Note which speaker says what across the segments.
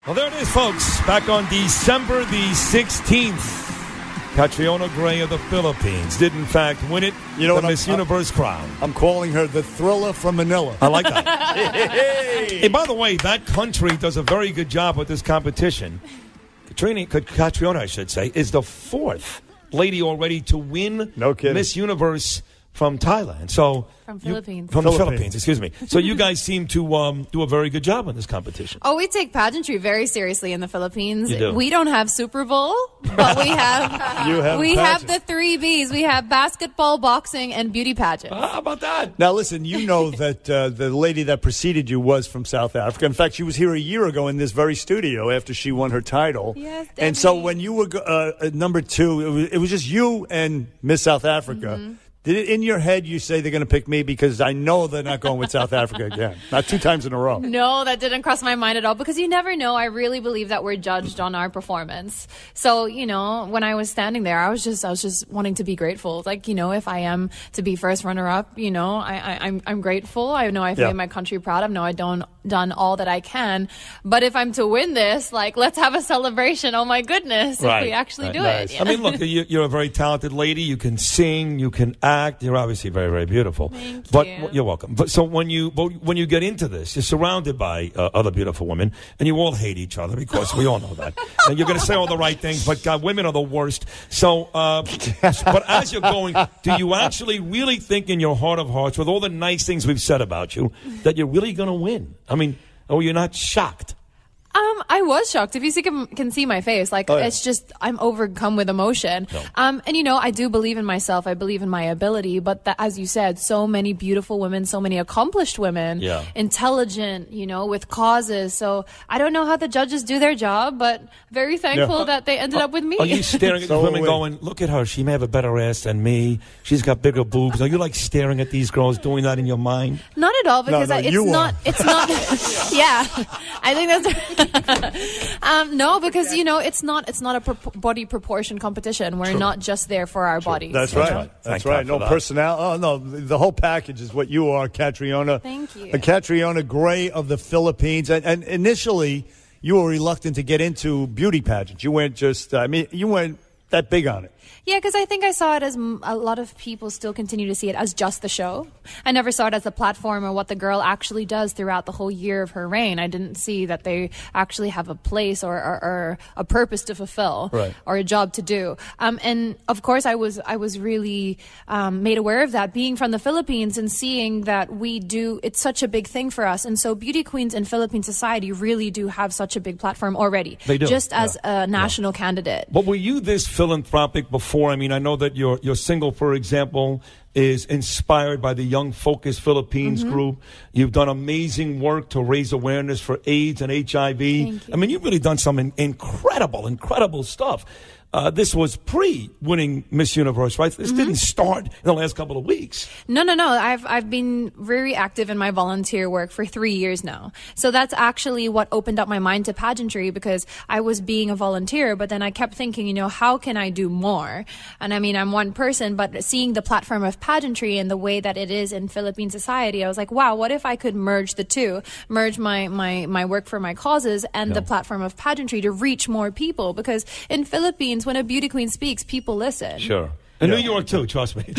Speaker 1: Well, there it is, folks. Back on December the 16th, Catriona Gray of the Philippines did, in fact, win it, the Miss Universe crown.
Speaker 2: I'm calling her the Thriller from Manila.
Speaker 1: I like that. Hey, by the way, that country does a very good job with this competition. Catriona, I should say, is the fourth lady already to win Miss Universe from Thailand. So
Speaker 3: from Philippines.
Speaker 1: From the Philippines, excuse me. So you guys seem to do a very good job in this competition.
Speaker 3: Oh, we take pageantry very seriously in the Philippines.
Speaker 1: You do.
Speaker 3: We don't have Super Bowl, but we have we have the 3 Bs. We have basketball, boxing, and beauty pageants.
Speaker 1: How about that?
Speaker 2: Now, listen, you know that the lady that preceded you was from South Africa. In fact, she was here a year ago in this very studio after she won her title.
Speaker 3: Yes,
Speaker 2: and so when you were number 2, it was just you and Miss South Africa. Mm-hmm. Did it in your head you say they're going to pick me because I know they're not going with South Africa again? Not 2 times in a row.
Speaker 3: No, that didn't cross my mind at all because you never know. I really believe that we're judged on our performance. So, you know, when I was standing there, I was just wanting to be grateful. Like, you know, if I am to be first runner-up, you know, I'm grateful. I know I've made my country proud. I know I've done all that I can. But if I'm to win this, like, let's have a celebration. Oh, my goodness, if we actually do it.
Speaker 1: Yeah. I mean, look, you're a very talented lady. You can sing. You can act. You're obviously very, very beautiful.
Speaker 3: Thank you.
Speaker 1: You're welcome. But so when you get into this, you're surrounded by other beautiful women, and you all hate each other because we all know that. And you're going to say all the right things, but God, women are the worst. So, but as you're going, do you actually really think in your heart of hearts, with all the nice things we've said about you, that you're really going to win? I mean, or you're not shocked?
Speaker 3: I was shocked. If you can see my face, like, it's just, I'm overcome with emotion.
Speaker 1: No.
Speaker 3: And, you know, I do believe in myself. I believe in my ability. But as you said, so many beautiful women, so many accomplished women, intelligent, you know, with causes. So I don't know how the judges do their job, but very thankful that they ended up with me.
Speaker 1: Are you staring at these women going, look at her, she may have a better ass than me. She's got bigger boobs. Are you like staring at these girls, doing that in your mind?
Speaker 3: Not at all, because it's not, yeah, I think that's no, because, you know, it's not a body proportion competition. We're not just there for our bodies.
Speaker 2: That's right. That's right. No personality. Oh, no. The whole package is what you are, Catriona.
Speaker 3: Thank you.
Speaker 2: Catriona Gray of the Philippines. And initially, you were reluctant to get into beauty pageants. You weren't just, you weren't that big on it.
Speaker 3: Yeah, because I think I saw it as a lot of people still continue to see it as just the show. I never saw it as the platform or what the girl actually does throughout the whole year of her reign. I didn't see that they actually have a place or a purpose to fulfill or a job to do. And of course, I was really made aware of that, being from the Philippines and seeing that it's such a big thing for us. And so beauty queens in Philippine society really do have such a big platform already.
Speaker 1: They do.
Speaker 3: Just as a national candidate.
Speaker 1: But were you this philanthropic before? I mean, I know that your single, for example, is inspired by the Young Focus Philippines group. You've done amazing work to raise awareness for AIDS and HIV.
Speaker 3: Thank you.
Speaker 1: I mean, you've really done some incredible stuff. This was pre-winning Miss Universe, right? This didn't start in the last couple of weeks.
Speaker 3: No. I've been very active in my volunteer work for 3 years now. So that's actually what opened up my mind to pageantry, because I was being a volunteer, but then I kept thinking, you know, how can I do more? And I mean, I'm one person, but seeing the platform of pageantry and the way that it is in Philippine society, I was like, wow, what if I could merge the two? Merge my work for my causes and the platform of pageantry to reach more people, because in Philippines, when a beauty queen speaks, people listen.
Speaker 1: Sure. In New York, too, trust me.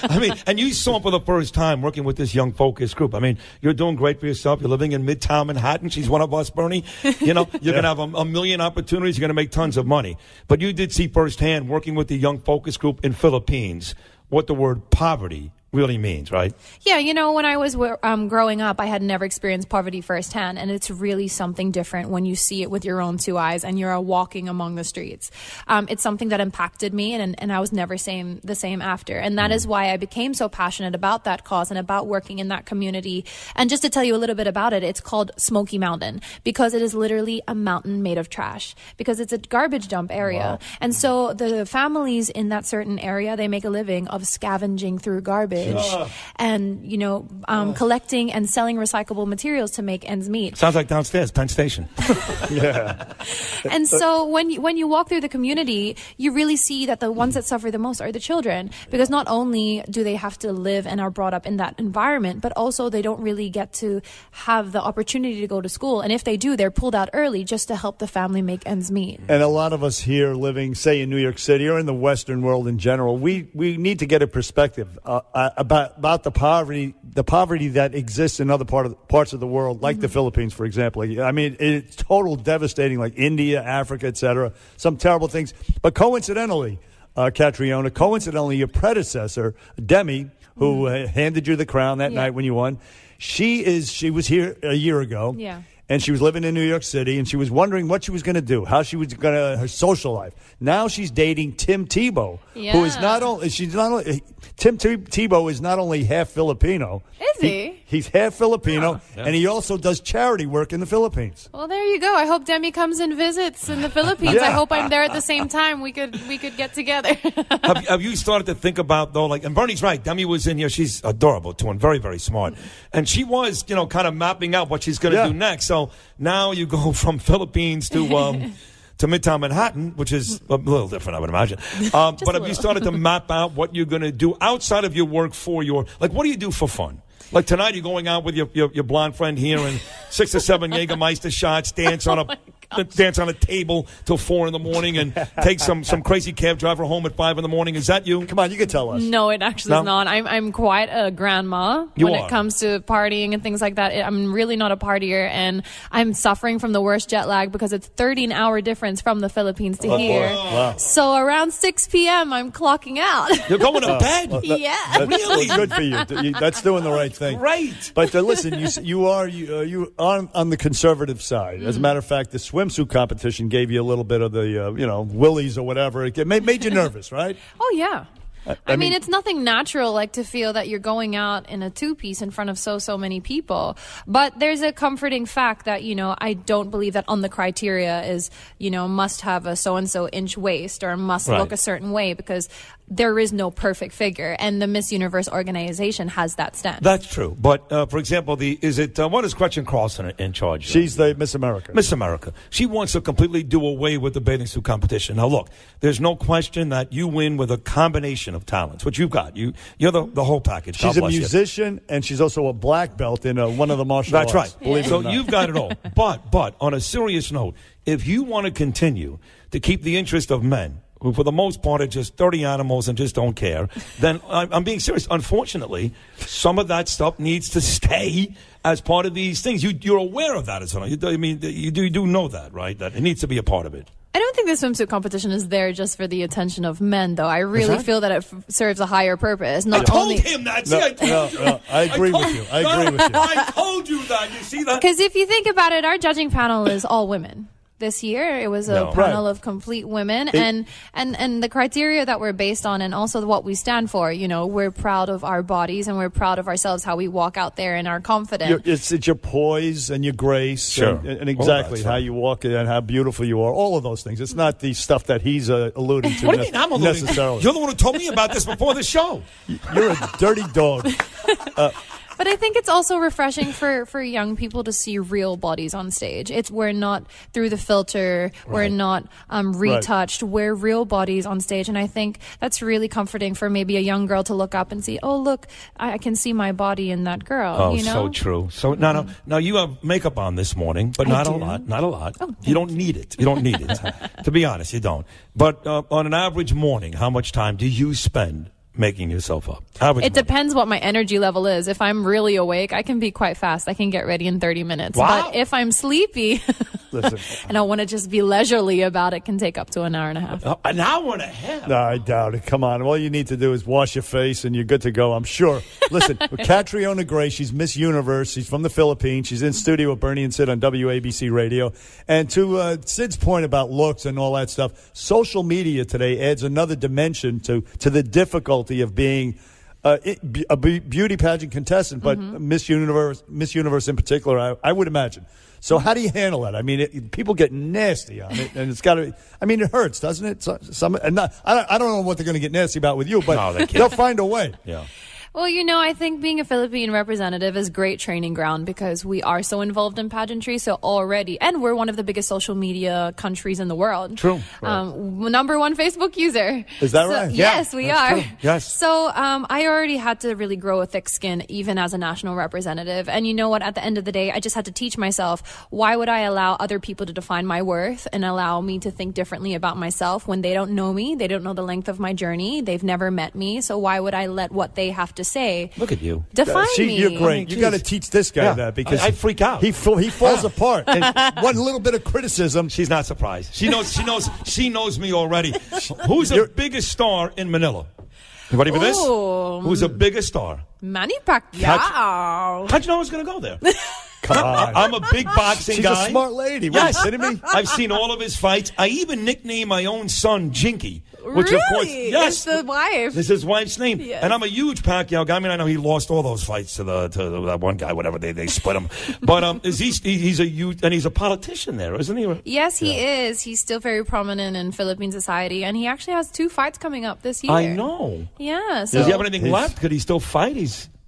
Speaker 1: I mean, and you saw for the first time working with this Young Focus group. I mean, you're doing great for yourself. You're living in Midtown Manhattan. She's one of us, Bernie. You know, you're going to have a million opportunities. You're going to make tons of money. But you did see firsthand, working with the Young Focus group in Philippines, what the word poverty really means, right?
Speaker 3: Yeah, you know, when I was growing up, I had never experienced poverty firsthand, and it's really something different when you see it with your own 2 eyes and you're walking among the streets. It's something that impacted me, and I was never the same after. And that is why I became so passionate about that cause and about working in that community. And just to tell you a little bit about it, it's called Smoky Mountain, because it is literally a mountain made of trash, because it's a garbage dump area. Wow. And so the families in that certain area, they make a living of scavenging through garbage college and, collecting and selling recyclable materials to make ends meet.
Speaker 1: Sounds like downstairs, Penn Station.
Speaker 2: Yeah.
Speaker 3: And so when you walk through the community, you really see that the ones that suffer the most are the children, because not only do they have to live and are brought up in that environment, but also they don't really get to have the opportunity to go to school. And if they do, they're pulled out early just to help the family make ends meet.
Speaker 2: And a lot of us here living, say, in New York City or in the Western world in general, we need to get a perspective about the poverty that exists in other parts of the world, like the Philippines, for example. I mean, it's total devastating, like India, Africa, etc. Some terrible things. But coincidentally, Catriona, your predecessor, Demi, who handed you the crown that night when you won, she was here a year ago.
Speaker 3: Yeah.
Speaker 2: And she was living in New York City, and she was wondering what she was going to do, how she was going to her social life. Now she's dating Tim Tebow, who is Tim Tebow is not only half Filipino.
Speaker 3: Is he?
Speaker 2: He's half Filipino, and he also does charity work in the Philippines.
Speaker 3: Well, there you go. I hope Demi comes and visits in the Philippines.
Speaker 2: Yeah.
Speaker 3: I hope I'm there at the same time. We could get together.
Speaker 1: Have you started to think about, though, and Bernie's right, Demi was in here. She's adorable, too, and very, very smart. And she was, kind of mapping out what she's going to do next. So now you go from Philippines to Midtown Manhattan, which is a little different, I would imagine. But have you started to map out what you're going to do outside of your work for what do you do for fun? Like tonight, you're going out with your blonde friend here and 6 or 7 Jägermeister shots, dance on a table till 4 a.m. and take some crazy cab driver home at 5 a.m. Is that you?
Speaker 2: Come on, you can tell us.
Speaker 3: No, it actually is not. I'm quite a grandma when it comes to partying and things like that. I'm really not a partier, and I'm suffering from the worst jet lag because it's 13-hour difference from the Philippines to here.
Speaker 2: Wow.
Speaker 3: So around 6 p.m., I'm clocking out.
Speaker 1: You're going to bed?
Speaker 3: Yeah.
Speaker 2: Really? Good for you. That's doing the right thing.
Speaker 1: Great.
Speaker 2: But listen, you are on the conservative side. As a matter of fact, the swimsuit competition gave you a little bit of the willies or whatever. It made you nervous, right?
Speaker 3: Oh yeah. I mean, it's nothing natural like to feel that you're going out in a two-piece in front of so many people. But there's a comforting fact that, I don't believe that on the criteria is, must have a so-and-so inch waist or must look a certain way, because there is no perfect figure, and the Miss Universe organization has that stance.
Speaker 1: That's true. But, for example, what is Gretchen Carlson in charge of?
Speaker 2: She's the Miss America.
Speaker 1: Miss America. She wants to completely do away with the bathing suit competition. Now, look, there's no question that you win with a combination of talents, which you've got. You're the whole package.
Speaker 2: She's a musician, and she's also a black belt in one of the martial arts.
Speaker 1: That's right.
Speaker 2: Believe it or not.
Speaker 1: You've got it all. But on a serious note, if you want to continue to keep the interest of men, who for the most part are just dirty animals and just don't care, then I'm being serious. Unfortunately, some of that stuff needs to stay as part of these things. You're aware of that, you do know that, right? That it needs to be a part of it.
Speaker 3: I don't think the swimsuit competition is there just for the attention of men, though. I really feel that it serves a higher purpose.
Speaker 1: I told him that. See,
Speaker 2: I agree with you.
Speaker 1: I told you that. You see that?
Speaker 3: Because if you think about it, our judging panel is all women. This year, it was a panel of complete women, and the criteria that we're based on, and also what we stand for. We're proud of our bodies, and we're proud of ourselves, how we walk out there and are confident.
Speaker 2: It's your poise and your grace,
Speaker 1: sure,
Speaker 2: and exactly how you walk and how beautiful you are. All of those things. It's not the stuff that he's alluding to.
Speaker 1: What do you mean I'm alluding?
Speaker 2: Necessarily.
Speaker 1: You're the one who told me about this before the show.
Speaker 2: You're a dirty dog.
Speaker 3: But I think it's also refreshing for young people to see real bodies on stage. We're not through the filter. We're not retouched. We're real bodies on stage. And I think that's really comforting for maybe a young girl to look up and see, oh, look, I can see my body in that girl.
Speaker 1: Oh, so true. So now you have makeup on this morning, but not a lot. Not a lot.
Speaker 3: Oh,
Speaker 1: you don't need it. You don't need it. To be honest, you don't. But on an average morning, how much time do you spend making yourself up?
Speaker 3: It depends what my energy level is. If I'm really awake, I can be quite fast. I can get ready in 30 minutes.
Speaker 1: Wow.
Speaker 3: But if I'm sleepy and I want to just be leisurely about it, can take up to an hour and a half.
Speaker 1: An hour and a half?
Speaker 2: No, I doubt it. Come on. All you need to do is wash your face and you're good to go, I'm sure. Listen, Catriona Gray, she's Miss Universe. She's from the Philippines. She's in studio with Bernie and Sid on WABC Radio. And to Sid's point about looks and all that stuff, social media today adds another dimension to the difficulty of being a beauty pageant contestant, but Miss Universe in particular, I would imagine. So how do you handle that? I mean, people get nasty on it, and it's got to. I mean, it hurts, doesn't it? I don't know what they're going to get nasty about with you, but they'll find a way.
Speaker 1: Yeah.
Speaker 3: Well, I think being a Philippine representative is great training ground because we are so involved in pageantry. So already, and we're one of the biggest social media countries in the world.
Speaker 1: True.
Speaker 3: Number one Facebook user.
Speaker 2: Is that right?
Speaker 3: Yes, we are.
Speaker 1: True. Yes.
Speaker 3: So I already had to really grow a thick skin, even as a national representative. And you know what? At the end of the day, I just had to teach myself, why would I allow other people to define my worth and allow me to think differently about myself when they don't know me? They don't know the length of my journey. They've never met me. So why would I let what they have to say
Speaker 1: Look at you.
Speaker 3: define me?
Speaker 2: You're great. You
Speaker 1: Jeez.
Speaker 2: got to teach this guy
Speaker 1: Yeah.
Speaker 2: that because
Speaker 1: I freak out.
Speaker 2: He falls apart. And one little bit of criticism.
Speaker 1: She's not surprised. She knows me already. Who's the biggest star in Manila? You ready for this?
Speaker 3: Ooh.
Speaker 1: Who's the biggest star?
Speaker 3: Manny Pacquiao.
Speaker 1: How'd you know I was going to go there?
Speaker 2: Come on.
Speaker 1: I'm a big boxing
Speaker 2: She's
Speaker 1: guy.
Speaker 2: a smart lady. What,
Speaker 1: Yes.
Speaker 2: are you kidding me?
Speaker 1: I've seen all of his fights. I even nicknamed my own son Jinky. Which
Speaker 3: Really?
Speaker 1: of course, yes.
Speaker 3: It's the wife.
Speaker 1: This is his wife's name.
Speaker 3: Yes.
Speaker 1: And I'm a huge Pacquiao guy. I mean, I know he lost all those fights to that one guy, whatever, they split him. But he's a huge, and he's a politician there, isn't he?
Speaker 3: Yes, he is. He's still very prominent in Philippine society, and he actually has 2 fights coming up this year.
Speaker 1: I know.
Speaker 3: Yeah. So
Speaker 1: Does he have anything left? Could he still fight?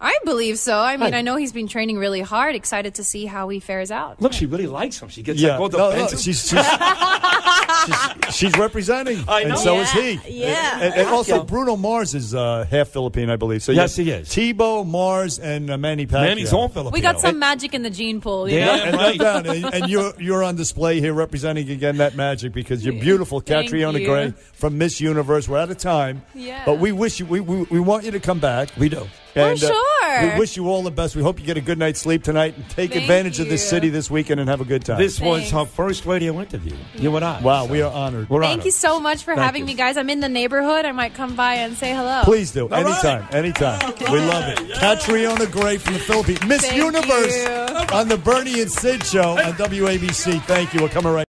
Speaker 3: I believe so. I mean,
Speaker 1: Hi.
Speaker 3: I know he's been training really hard. Excited to see how he fares out.
Speaker 1: Look, she really likes him. She gets
Speaker 2: Yeah.
Speaker 1: like,
Speaker 2: No,
Speaker 1: defensive.
Speaker 2: she's representing.
Speaker 1: I know.
Speaker 2: And so is he.
Speaker 3: Yeah.
Speaker 2: And also,
Speaker 1: Yeah.
Speaker 2: Bruno Mars is half Philippine, I believe. So
Speaker 1: Yes,
Speaker 2: you
Speaker 1: he
Speaker 2: have
Speaker 1: is.
Speaker 2: Tebow, Mars, and Manny Pacquiao.
Speaker 1: Man, he's all Filipino.
Speaker 3: We got some magic in the gene pool, you
Speaker 1: Yeah.
Speaker 3: know?
Speaker 2: And,
Speaker 1: Right.
Speaker 2: no doubt. And you're on display here representing again that magic because you're beautiful,
Speaker 3: Thank
Speaker 2: Catriona
Speaker 3: you.
Speaker 2: Gray from Miss Universe. We're out of time.
Speaker 3: Yeah.
Speaker 2: But we wish you we want you to come back.
Speaker 1: We do.
Speaker 2: And,
Speaker 3: sure.
Speaker 2: we wish you all the best. We hope you get a good night's sleep tonight and take
Speaker 3: Thank
Speaker 2: advantage of this
Speaker 3: you.
Speaker 2: city this weekend and have a good time.
Speaker 1: This was
Speaker 3: Thanks.
Speaker 1: her first radio interview. You and I.
Speaker 2: Wow,
Speaker 1: So
Speaker 2: we are honored.
Speaker 1: We're
Speaker 3: Thank
Speaker 1: honored.
Speaker 3: you so much for
Speaker 1: Thank
Speaker 3: having
Speaker 1: you.
Speaker 3: me, guys. I'm in the neighborhood. I might come by and say hello.
Speaker 2: Please do.
Speaker 1: right.
Speaker 2: Anytime. Anytime. We love it. Catriona Gray from the Philippines. Miss
Speaker 3: Thank
Speaker 2: Universe
Speaker 3: you.
Speaker 2: on the Bernie and Sid show on WABC. Thank you. We're coming right